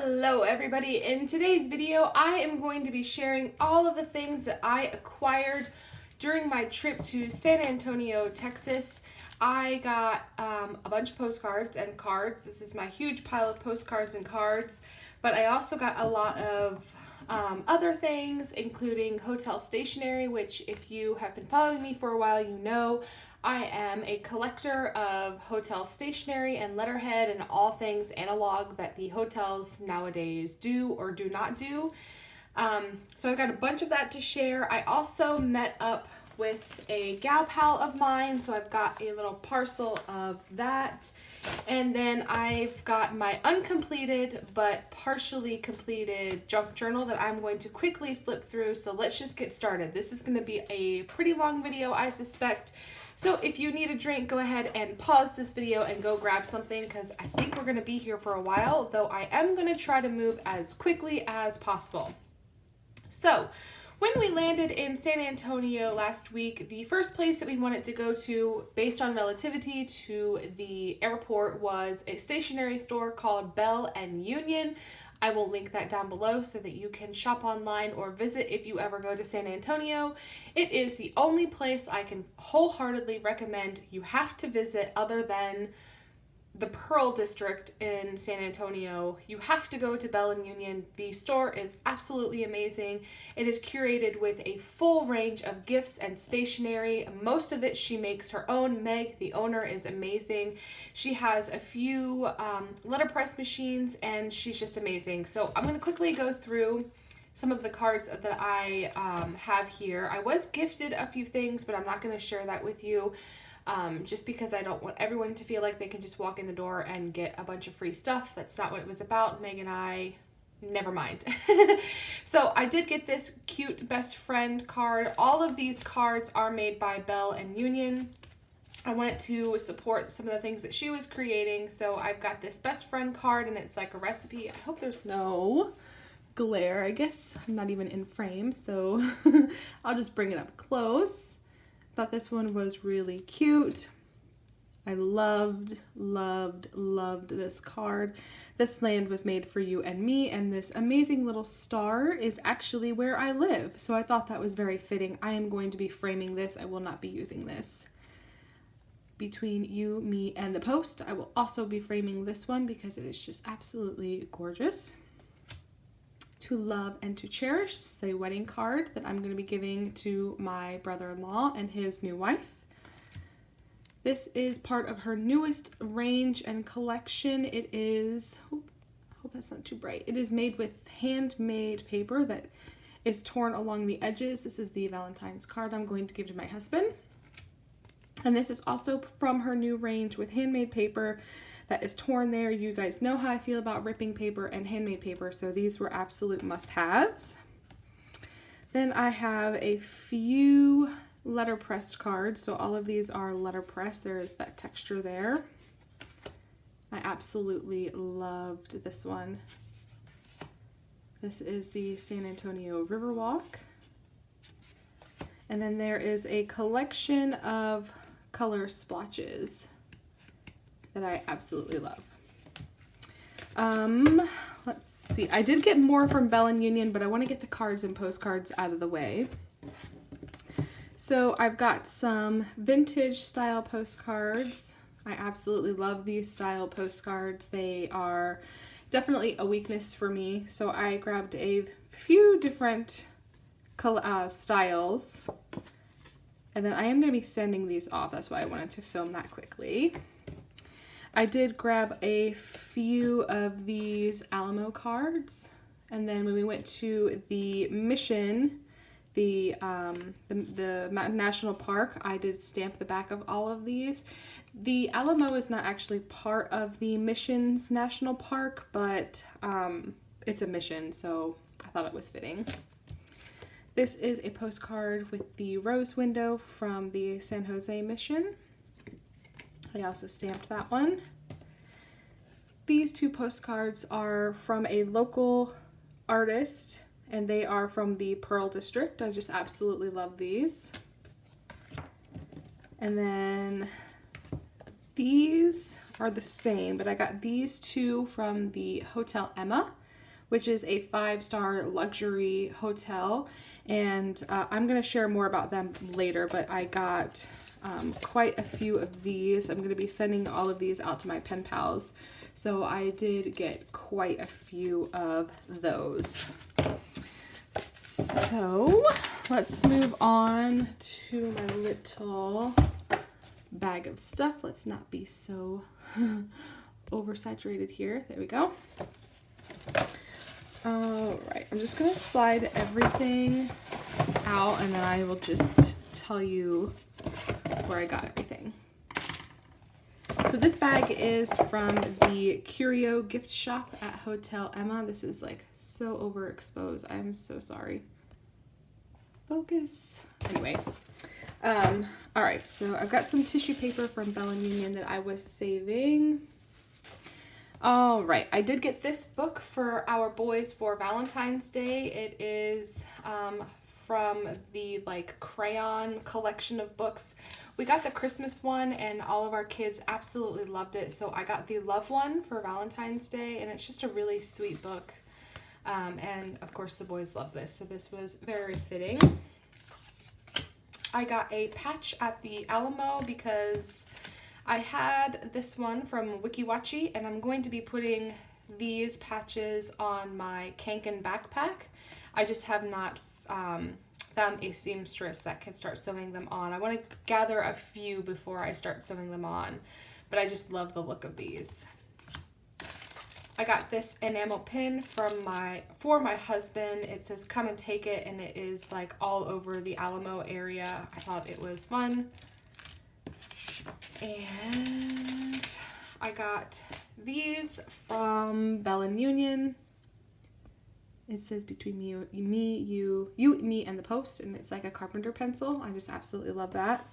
Hello everybody. In today's video I am going to be sharing all of the things that I acquired during my trip to San Antonio, Texas. I got a bunch of postcards and cards. This is my huge pile of postcards and cards, but I also got a lot of other things, including hotel stationery, which if you have been following me for a while, you know I am a collector of hotel stationery and letterhead and all things analog that the hotels nowadays do or do not do. So I've got a bunch of that to share. I also met up with a gal pal of mine, so I've got a little parcel of that. And then I've got my uncompleted but partially completed junk journal that I'm going to quickly flip through. So let's just get started. This is going to be a pretty long video, I suspect. So if you need a drink, go ahead and pause this video and go grab something, because I think we're going to be here for a while, though I am going to try to move as quickly as possible. So when we landed in San Antonio last week, the first place that we wanted to go to, based on relativity to the airport, was a stationery store called Bell and Union. I will link that down below so that you can shop online or visit if you ever go to San Antonio. It is the only place I can wholeheartedly recommend you have to visit other than the Pearl District in San Antonio. You have to go to Bell and Union. The store is absolutely amazing. It is curated with a full range of gifts and stationery. Most of it she makes her own. Meg, the owner, is amazing. She has a few letterpress machines and she's just amazing. So I'm going to quickly go through some of the cards that I have here. I was gifted a few things, but I'm not going to share that with you. Just because I don't want everyone to feel like they can just walk in the door and get a bunch of free stuff. That's not what it was about. Meg and I, never mind. So I did get this cute best friend card. All of these cards are made by Bell and Union. I wanted to support some of the things that she was creating. So I've got this best friend card and it's like a recipe. I hope there's no glare. I guess I'm not even in frame, so I'll just bring it up close. Thought this one was really cute. I loved this card. This land was made for you and me, and this amazing little star is actually where I live. So I thought that was very fitting. I am going to be framing this. I will not be using this. Between you, me, and the post, I will also be framing this one because it is just absolutely gorgeous. To love and to cherish. This is a wedding card that I'm going to be giving to my brother-in-law and his new wife. This is part of her newest range and collection. It is, I hope that's not too bright. It is made with handmade paper that is torn along the edges. This is the Valentine's card I'm going to give to my husband. And this is also from her new range with handmade paper that is torn there. You guys know how I feel about ripping paper and handmade paper, so these were absolute must-haves. Then I have a few letterpressed cards, so all of these are letterpress. There is that texture there. I absolutely loved this one. This is the San Antonio Riverwalk. And then there is a collection of color splotches that I absolutely love. Let's see. I did get more from Bell and Union, but I want to get the cards and postcards out of the way. So I've got some vintage style postcards. I absolutely love these style postcards. They are definitely a weakness for me. So I grabbed a few different styles. And then I am going to be sending these off. That's why I wanted to film that quickly. I did grab a few of these Alamo cards, and then when we went to the Mission, the National Park, I did stamp the back of all of these. The Alamo is not actually part of the Mission's National Park, but it's a mission, so I thought it was fitting. This is a postcard with the rose window from the San Jose Mission. I also stamped that one. These two postcards are from a local artist, and they are from the Pearl District. I just absolutely love these. And then these are the same, but I got these two from the Hotel Emma. which is a 5-star luxury hotel. And I'm going to share more about them later, but I got quite a few of these. I'm going to be sending all of these out to my pen pals. So I did get quite a few of those. So let's move on to my little bag of stuff. Let's not be so oversaturated here. There we go. All right, I'm just gonna slide everything out and then I will just tell you where I got everything. So this bag is from the Curio gift shop at Hotel Emma. This is like so overexposed. I'm so sorry. Focus. Anyway, all right, so I've got some tissue paper from Bell & Union that I was saving. All right, I did get this book for our boys for Valentine's Day. It is from the like crayon collection of books. We got the Christmas one and all of our kids absolutely loved it. So I got the love one for Valentine's Day, and it's just a really sweet book. And of course the boys love this, so this was very fitting. I got a patch at the Alamo because I had this one from WikiWatchy, and I'm going to be putting these patches on my Kanken backpack. I just have not found a seamstress that can start sewing them on. I want to gather a few before I start sewing them on, but I just love the look of these. I got this enamel pin for my husband. It says "Come and Take It," and it is like all over the Alamo area. I thought it was fun. And I got these from Bell & Union. It says "Between you, me, and the post," and it's like a carpenter pencil. I just absolutely love that.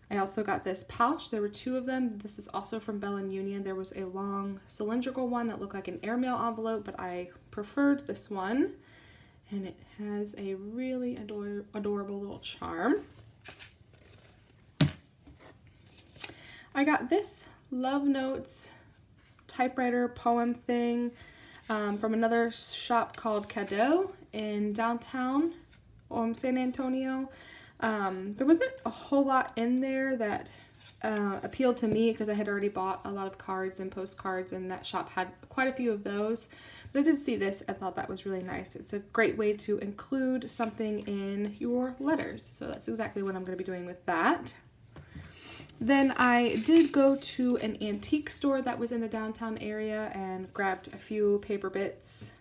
I also got this pouch. There were 2 of them. This is also from Bell & Union. There was a long cylindrical one that looked like an airmail envelope, but I preferred this one. And it has a really adorable little charm. I got this Love Notes typewriter poem thing from another shop called Cadeau in downtown San Antonio. There wasn't a whole lot in there that appealed to me because I had already bought a lot of cards and postcards, and that shop had quite a few of those. But I did see this and thought that was really nice. It's a great way to include something in your letters. So that's exactly what I'm going to be doing with that. Then I did go to an antique store that was in the downtown area and grabbed a few paper bits.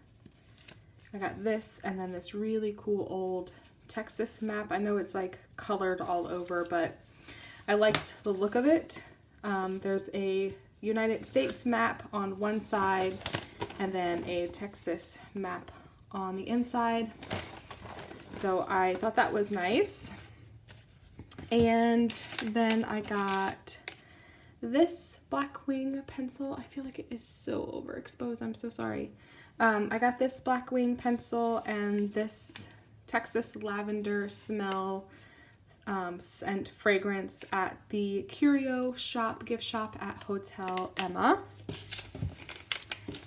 I got this and then this really cool old Texas map. I know it's like colored all over, but I liked the look of it. There's a United States map on one side and then a Texas map on the inside. So I thought that was nice. And then I got this Blackwing pencil. I feel like it is so overexposed. I'm so sorry. I got this Blackwing pencil and this Texas lavender smell scent fragrance at the Curio gift shop at Hotel Emma.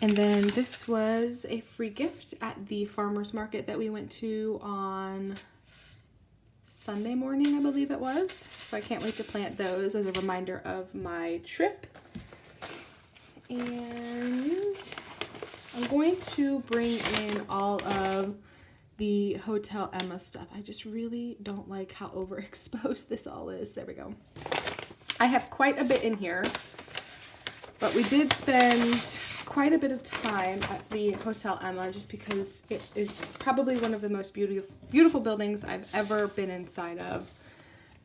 And then this was a free gift at the farmer's market that we went to on Sunday morning, I believe it was. So I can't wait to plant those as a reminder of my trip. And I'm going to bring in all of the Hotel Emma stuff. I just really don't like how overexposed this all is. There we go. I have quite a bit in here, but we did spend quite a bit of time at the Hotel Emma just because it is probably one of the most beautiful buildings I've ever been inside of.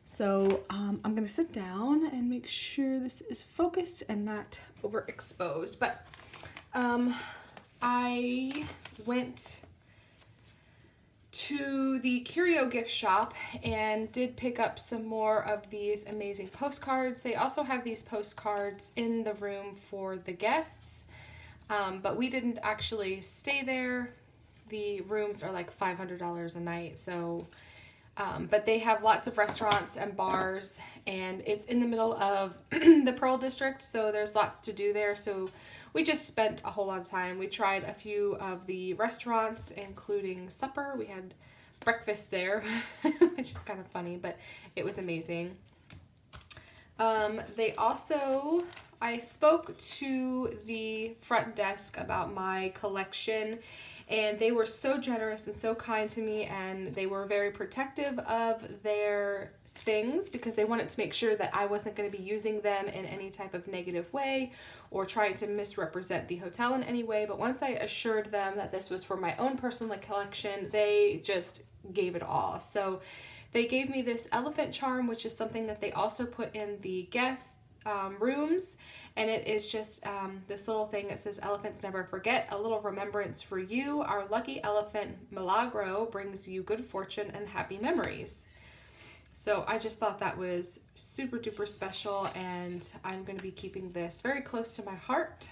So I'm gonna sit down and make sure this is focused and not overexposed. But I went to the Curio gift shop and did pick up some more of these amazing postcards. They also have these postcards in the room for the guests, but we didn't actually stay there. The rooms are like $500 a night, so but they have lots of restaurants and bars, and it's in the middle of the Pearl District, so there's lots to do there. So we just spent a whole lot of time. We tried a few of the restaurants, including supper. We had breakfast there, which is kind of funny, but it was amazing. I spoke to the front desk about my collection, and they were so generous and so kind to me, and they were very protective of their things because they wanted to make sure that I wasn't going to be using them in any type of negative way or trying to misrepresent the hotel in any way. But once I assured them that this was for my own personal collection, they just gave it all. So they gave me this elephant charm, which is something that they also put in the guest rooms, and it is just this little thing that says elephants never forget, a little remembrance for you. Our lucky elephant Milagro brings you good fortune and happy memories. So I just thought that was super duper special, and I'm going to be keeping this very close to my heart.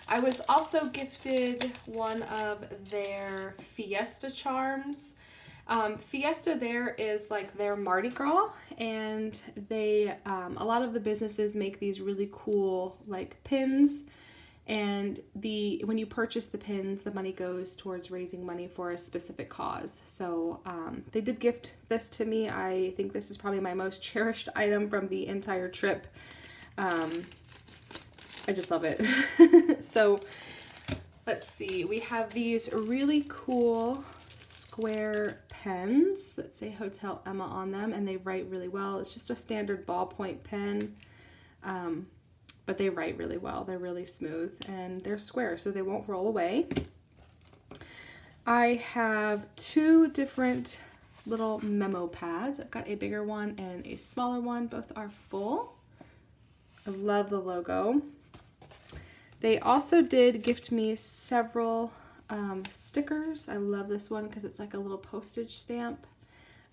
I was also gifted one of their Fiesta charms. Fiesta there is like their Mardi Gras, and they a lot of the businesses make these really cool like pins, and when you purchase the pins, the money goes towards raising money for a specific cause. So they did gift this to me. I think this is probably my most cherished item from the entire trip. I just love it. So let's see, we have these really cool square pens that say Hotel Emma on them, and they write really well. It's just a standard ballpoint pen, but they write really well. They're really smooth, and they're square, so they won't roll away. I have two different little memo pads. I've got a bigger one and a smaller one. Both are full. I love the logo. They also did gift me several stickers. I love this one because it's like a little postage stamp.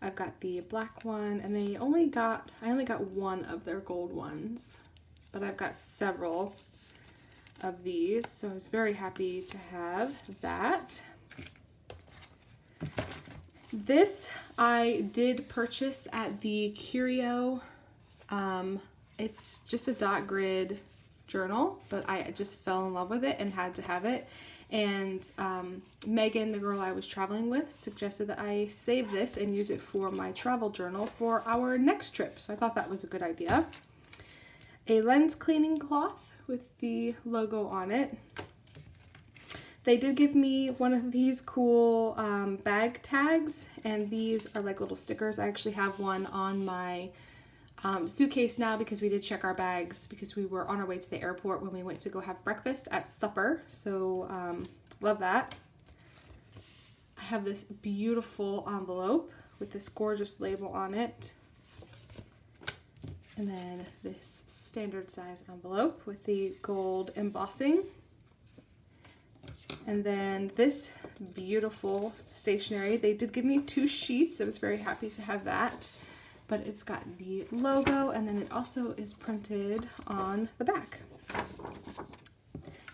I've got the black one, and I only got one of their gold ones, but I've got several of these, so I was very happy to have that. This I did purchase at the Curio. It's just a dot grid journal, but I just fell in love with it and had to have it. And Megan, the girl I was traveling with, suggested that I save this and use it for my travel journal for our next trip. So I thought that was a good idea. A lens cleaning cloth with the logo on it. They did give me one of these cool bag tags, and these are like little stickers. I actually have one on my suitcase now because we did check our bags because we were on our way to the airport when we went to go have breakfast at supper. So love that. I have this beautiful envelope with this gorgeous label on it, and then this standard size envelope with the gold embossing, and then this beautiful stationery. They did give me 2 sheets. I was very happy to have that. But it's got the logo, and then it also is printed on the back.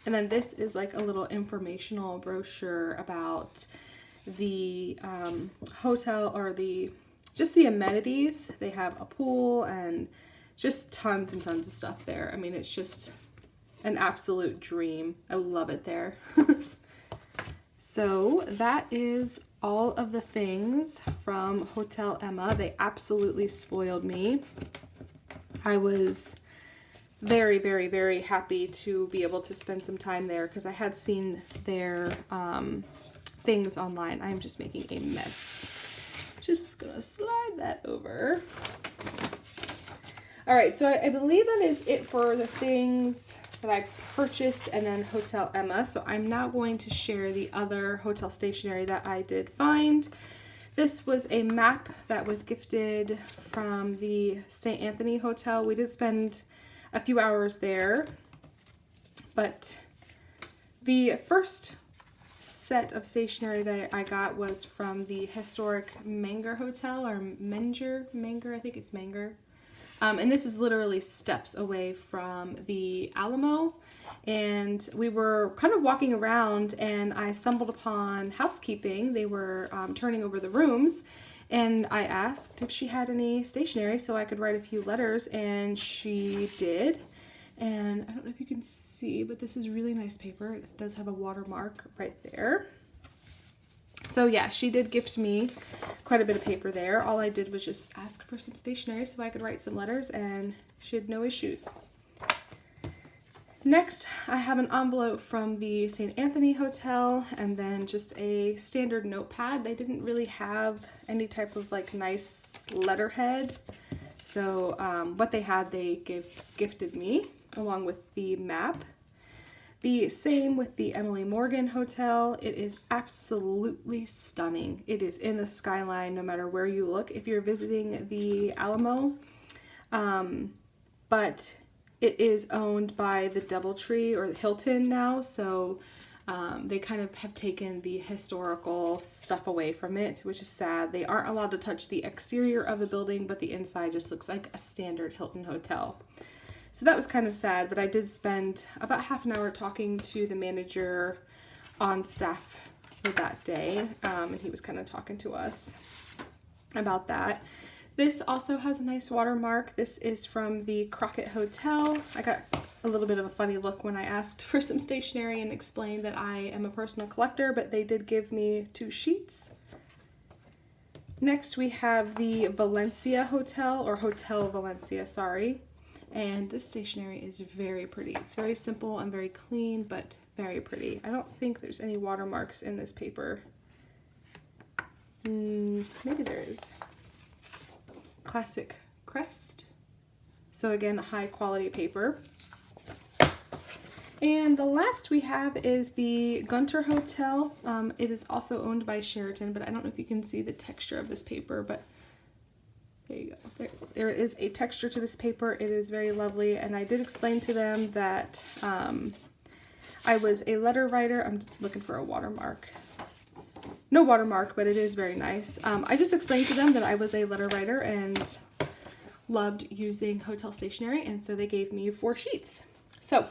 And then this is like a little informational brochure about the hotel, or just the amenities. They have a pool and just tons and tons of stuff there. I mean, it's just an absolute dream. I love it there. So that is all of the things from Hotel Emma. They absolutely spoiled me. I was very, very, very happy to be able to spend some time there because I had seen their things online. I'm just making a mess. Just gonna slide that over. All right, so I believe that is it for the things that I purchased and then Hotel Emma. So I'm now going to share the other hotel stationery that I did find. This was a map that was gifted from the St. Anthony Hotel. We did spend a few hours there, but the first set of stationery that I got was from the historic Menger Hotel, or Menger, I think it's Menger. And this is literally steps away from the Alamo, and we were kind of walking around and I stumbled upon housekeeping. They were turning over the rooms, and I asked if she had any stationery so I could write a few letters, and she did. And I don't know if you can see, but this is really nice paper. It does have a watermark right there. So yeah, she did gift me quite a bit of paper there. All I did was just ask for some stationery so I could write some letters, and she had no issues. Next, I have an envelope from the St. Anthony Hotel, and then just a standard notepad. They didn't really have any type of like nice letterhead. So what they had, they gifted me along with the map. The same with the Emily Morgan Hotel. It is absolutely stunning. It is in the skyline no matter where you look if you're visiting the Alamo. But it is owned by the DoubleTree or Hilton now, so they kind of have taken the historical stuff away from it, which is sad. They aren't allowed to touch the exterior of the building, but the inside just looks like a standard Hilton hotel. So that was kind of sad, but I did spend about half an hour talking to the manager on staff for that day, and he was kind of talking to us about that. This also has a nice watermark. This is from the Crockett Hotel. I got a little bit of a funny look when I asked for some stationery and explained that I am a personal collector, but they did give me 2 sheets. Next we have the Valencia Hotel, or Hotel Valencia, sorry. And this stationery is very pretty. It's very simple and very clean, but very pretty. I don't think there's any watermarks in this paper. Maybe there is. Classic crest. So again, high quality paper. And the last we have is the Gunter Hotel. It is also owned by Sheraton, but I don't know if you can see the texture of this paper, but there you go. There is a texture to this paper. It is very lovely, and I did explain to them that I was a letter writer. I'm just looking for a watermark. No watermark, but it is very nice. I just explained to them that I was a letter writer and loved using hotel stationery, and so they gave me 4 sheets. So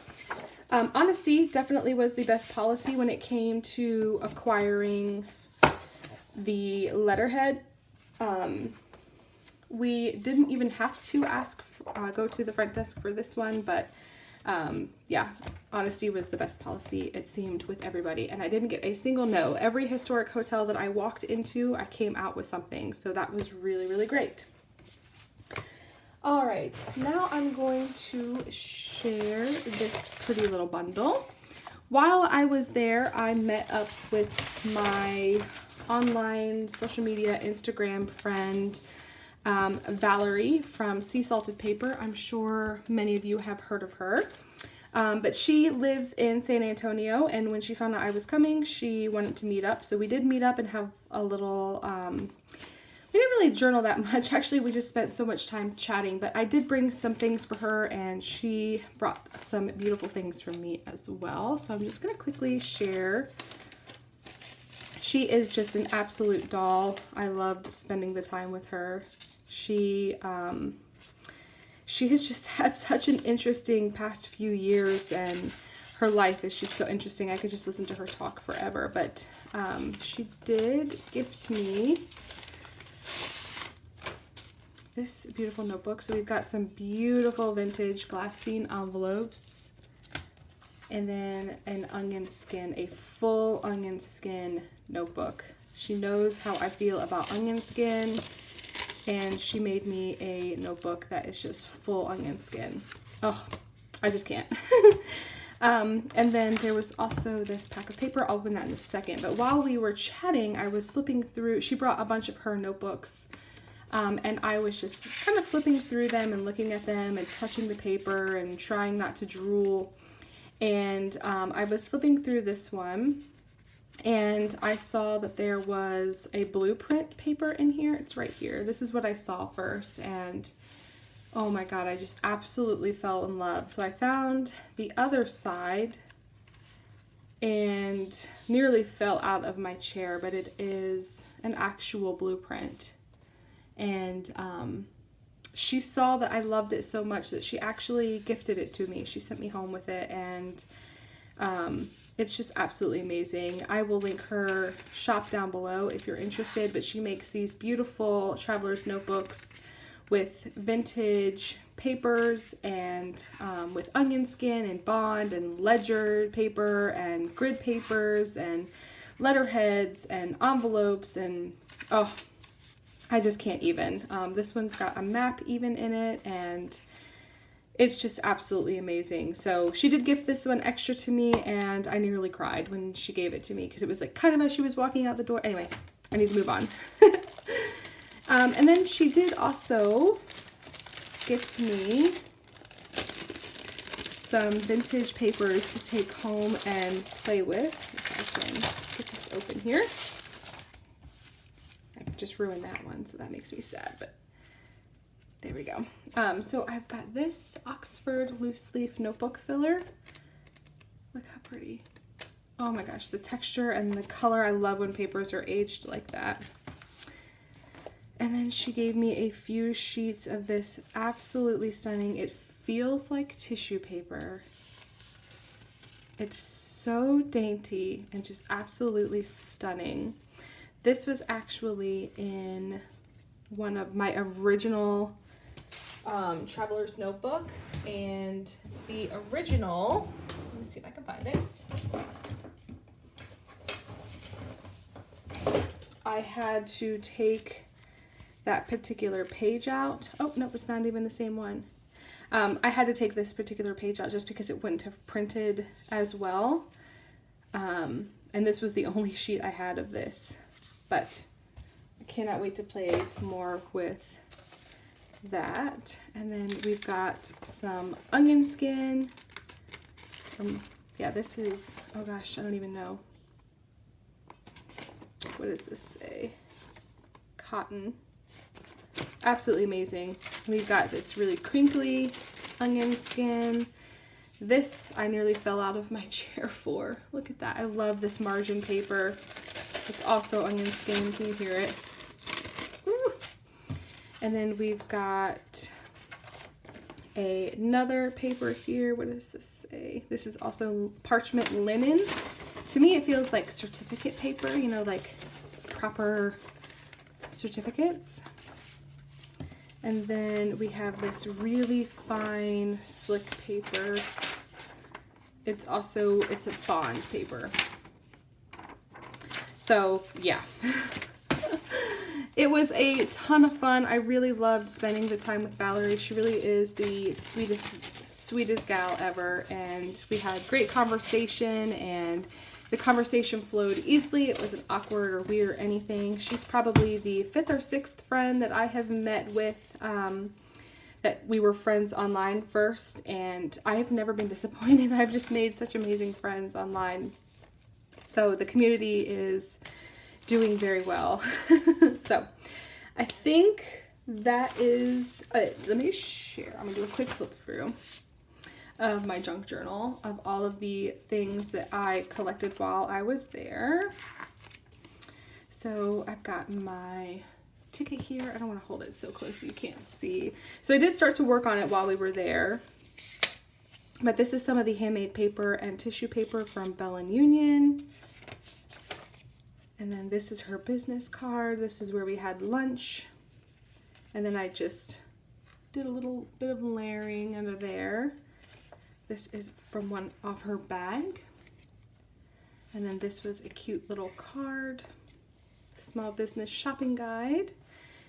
honesty definitely was the best policy when it came to acquiring the letterhead. We didn't even have to go to the front desk for this one, but yeah, honesty was the best policy, it seemed, with everybody, and I didn't get a single no. Every historic hotel that I walked into, I came out with something, so that was really, really great. All right, now I'm going to share this pretty little bundle. While I was there, I met up with my online social media Instagram friend, Valerie from Sea Salted Paper. I'm sure many of you have heard of her. But she lives in San Antonio, and when she found out I was coming, she wanted to meet up. So we did meet up and have a little, we didn't really journal that much. Actually, we just spent so much time chatting, but I did bring some things for her, and she brought some beautiful things for me as well. So I'm just going to quickly share. She is just an absolute doll. I loved spending the time with her. She has just had such an interesting past few years, and her life is just so interesting. I could just listen to her talk forever, but she did gift me this beautiful notebook. So we've got some beautiful vintage glassine envelopes, and then an onion skin, a full onion skin notebook. She knows how I feel about onion skin, and she made me a notebook that is just full onion skin. Oh, I just can't. And then there was also this pack of paper. I'll open that in a second. But while we were chatting, I was flipping through. She brought a bunch of her notebooks, and I was just kind of flipping through them and looking at them and touching the paper and trying not to drool. And I was flipping through this one, and I saw that there was a blueprint paper in here. It's right here. This is what I saw first, and oh my god, I just absolutely fell in love. So I found the other side and nearly fell out of my chair, but it is an actual blueprint. And she saw that I loved it so much that she actually gifted it to me. She sent me home with it, and it's just absolutely amazing. I will link her shop down below if you're interested, but she makes these beautiful traveler's notebooks with vintage papers and with onion skin and bond and ledger paper and grid papers and letterheads and envelopes, and oh, I just can't even. This one's got a map even in it, and it's just absolutely amazing. So she did gift this one extra to me, and I nearly cried when she gave it to me because it was like kind of as she was walking out the door. Anyway, I need to move on. And then she did also gift me some vintage papers to take home and play with. If I can get this open here. I just ruined that one, so that makes me sad, but there we go. So I've got this Oxford loose leaf notebook filler. Look how pretty. Oh my gosh, the texture and the color. I love when papers are aged like that. And then she gave me a few sheets of this absolutely stunning, it feels like tissue paper. It's so dainty and just absolutely stunning. This was actually in one of my original Traveler's Notebook, and the original, let me see if I can find it. I had to take that particular page out. Oh, no, it's not even the same one. I had to take this particular page out just because it wouldn't have printed as well. And this was the only sheet I had of this, but I cannot wait to play more with that. And then we've got some onion skin. Yeah, this is, oh gosh, I don't even know. What does this say? Cotton. Absolutely amazing. We've got this really crinkly onion skin. This I nearly fell out of my chair for. Look at that. I love this margin paper. It's also onion skin. Can you hear it? Woo. And then we've got another paper here. What does this say? This is also parchment linen. To me, it feels like certificate paper, you know, like proper certificates. And then we have this really fine slick paper. It's a bond paper. So yeah, it was a ton of fun. I really loved spending the time with Valerie. She really is the sweetest gal ever. And we had great conversation, and the conversation flowed easily. It wasn't awkward or weird or anything. She's probably the 5th or 6th friend that I have met with, that we were friends online first, and I have never been disappointed. I've just made such amazing friends online. So the community is doing very well. So I think that is it. Let me share. I'm gonna do a quick flip through of my junk journal of all of the things that I collected while I was there. So I've got my ticket here. I don't want to hold it so close so you can't see. So I did start to work on it while we were there. But this is some of the handmade paper and tissue paper from Bell & Union. And then this is her business card. This is where we had lunch. And then I just did a little bit of layering under there. This is from one off her bag. And then this was a cute little card. Small business shopping guide.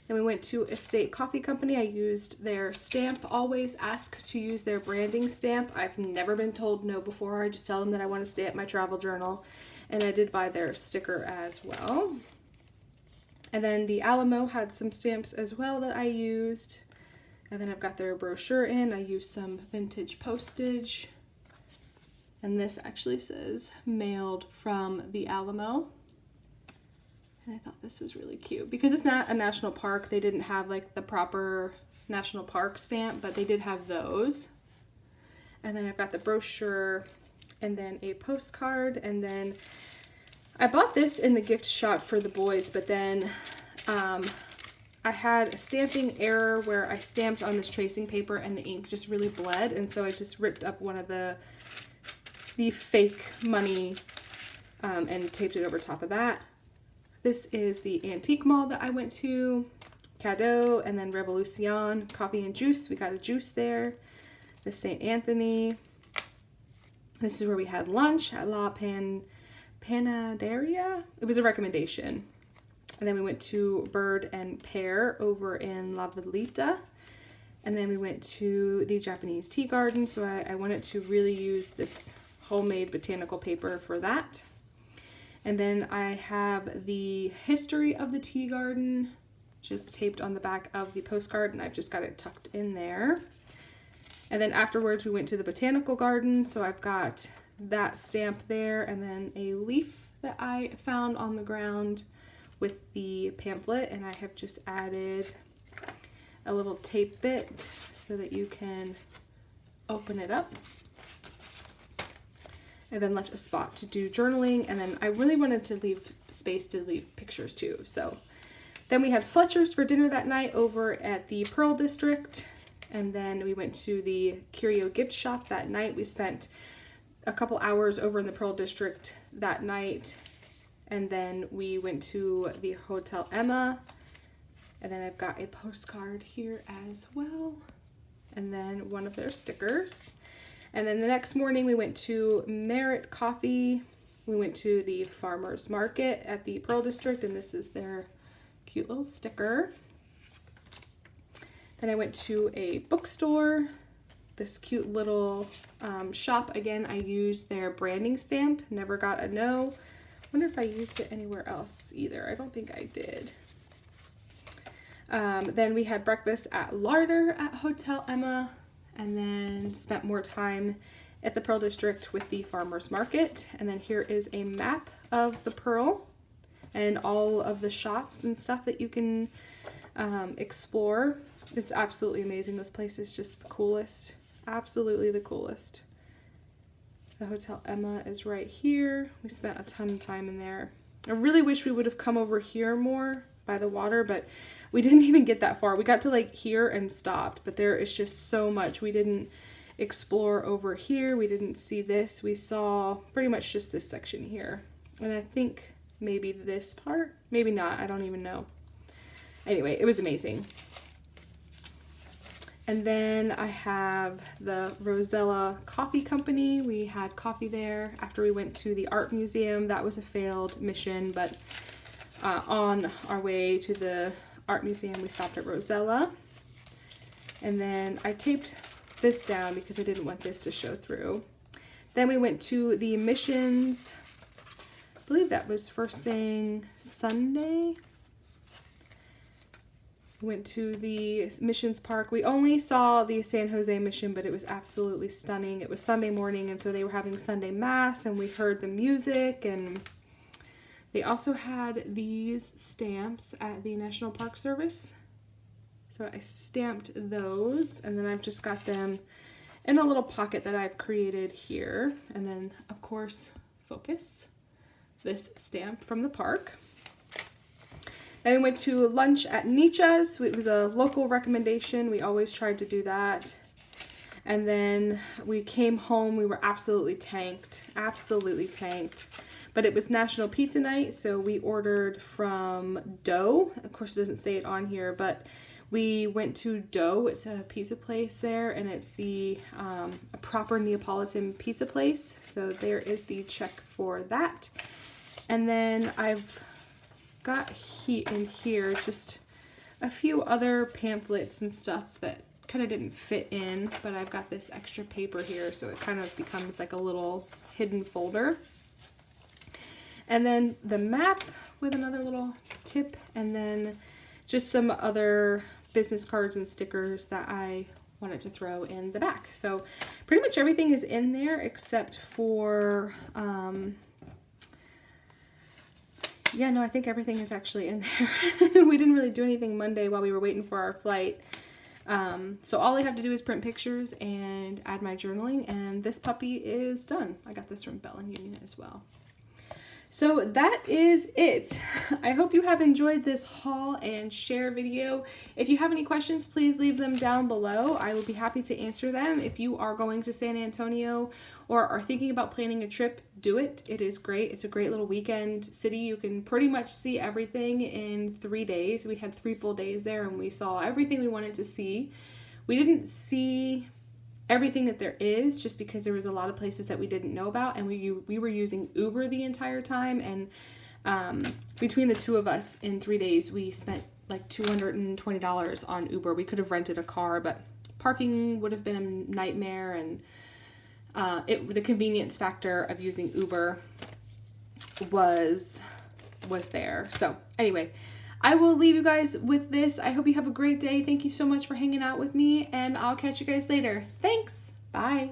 Then we went to Estate Coffee Company. I used their stamp. Always ask to use their branding stamp. I've never been told no before. I just tell them that I want to stamp my travel journal. And I did buy their sticker as well. And then the Alamo had some stamps as well that I used. And then I've got their brochure in. I used some vintage postage. And this actually says mailed from the Alamo. And I thought this was really cute because it's not a national park. They didn't have like the proper national park stamp, but they did have those. And then I've got the brochure and then a postcard. And then I bought this in the gift shop for the boys, but then I had a stamping error where I stamped on this tracing paper and the ink just really bled. And so I just ripped up one of the fake money and taped it over top of that. This is the antique mall that I went to Cadeau, and then Revolution coffee and juice. We got a juice there. The St. Anthony. This is where we had lunch at La Panaderia. It was a recommendation. And then we went to Bird and Pear over in La Villita. And then we went to the Japanese tea garden. So I wanted to really use this homemade botanical paper for that. And then I have the history of the tea garden just taped on the back of the postcard, and I've just got it tucked in there. And then afterwards we went to the botanical garden, so I've got that stamp there, and then a leaf that I found on the ground with the pamphlet, and I have just added a little tape bit so that you can open it up. And then left a spot to do journaling, and then I really wanted to leave space to leave pictures too. So then we had Fletcher's for dinner that night over at the Pearl District. And then we went to the curio gift shop that night. We spent a couple hours over in the Pearl District that night. And then we went to the Hotel Emma. And then I've got a postcard here as well. And then one of their stickers. And then the next morning we went to Merit Coffee. We went to the Farmers Market at the Pearl District, and this is their cute little sticker. Then I went to a bookstore, this cute little shop. Again, I used their branding stamp, never got a no. Wonder if I used it anywhere else either. I don't think I did. Then we had breakfast at Larder at Hotel Emma, and then spent more time at the Pearl District with the Farmers Market. And then here is a map of the Pearl and all of the shops and stuff that you can explore. It's absolutely amazing. This place is just the coolest. Absolutely the coolest. The Hotel Emma is right here. We spent a ton of time in there. I really wish we would have come over here more by the water, but we didn't even get that far. We got to like here and stopped, but there is just so much. We didn't explore over here. We didn't see this. We saw pretty much just this section here. And I think maybe this part, maybe not. I don't even know. Anyway, it was amazing. And then I have the Rosella Coffee Company. We had coffee there after we went to the art museum. That was a failed mission, but on our way to the art museum, we stopped at Rosella. And then I taped this down because I didn't want this to show through. Then we went to the missions. I believe that was first thing Sunday. Went to the missions park. We only saw the San Jose mission, but it was absolutely stunning. It was Sunday morning, and so they were having Sunday mass, and we heard the music, and they also had these stamps at the National Park Service. So I stamped those, and then I've just got them in a little pocket that I've created here. And then, of course, focus, this stamp from the park. Then we went to lunch at Nietzsche's. It was a local recommendation. We always tried to do that. And then we came home. We were absolutely tanked. But it was National Pizza Night, so we ordered from Dough. Of course, it doesn't say it on here, but we went to Dough. It's a pizza place there, and it's the a proper Neapolitan pizza place. So there is the check for that. And then I've got in here just a few other pamphlets and stuff that kind of didn't fit in, but I've got this extra paper here, so it kind of becomes like a little hidden folder. And then the map with another little tip, and then just some other business cards and stickers that I wanted to throw in the back. So pretty much everything is in there except for yeah, no, I think everything is actually in there. We didn't really do anything Monday while we were waiting for our flight. So all I have to do is print pictures and add my journaling, and this puppy is done. I got this from Bell & Union as well. So that is it. I hope you have enjoyed this haul and share video. If you have any questions, please leave them down below. I will be happy to answer them. If you are going to San Antonio or are thinking about planning a trip, do it. It is great. It's a great little weekend city. You can pretty much see everything in 3 days. We had 3 full days there and we saw everything we wanted to see. We didn't see everything that there is, just because there was a lot of places that we didn't know about, and we were using Uber the entire time, and between the 2 of us in 3 days we spent like $220 on Uber. We could have rented a car, but parking would have been a nightmare, and the convenience factor of using Uber was there. So anyway, I will leave you guys with this. I hope you have a great day. Thank you so much for hanging out with me, and I'll catch you guys later. Thanks. Bye.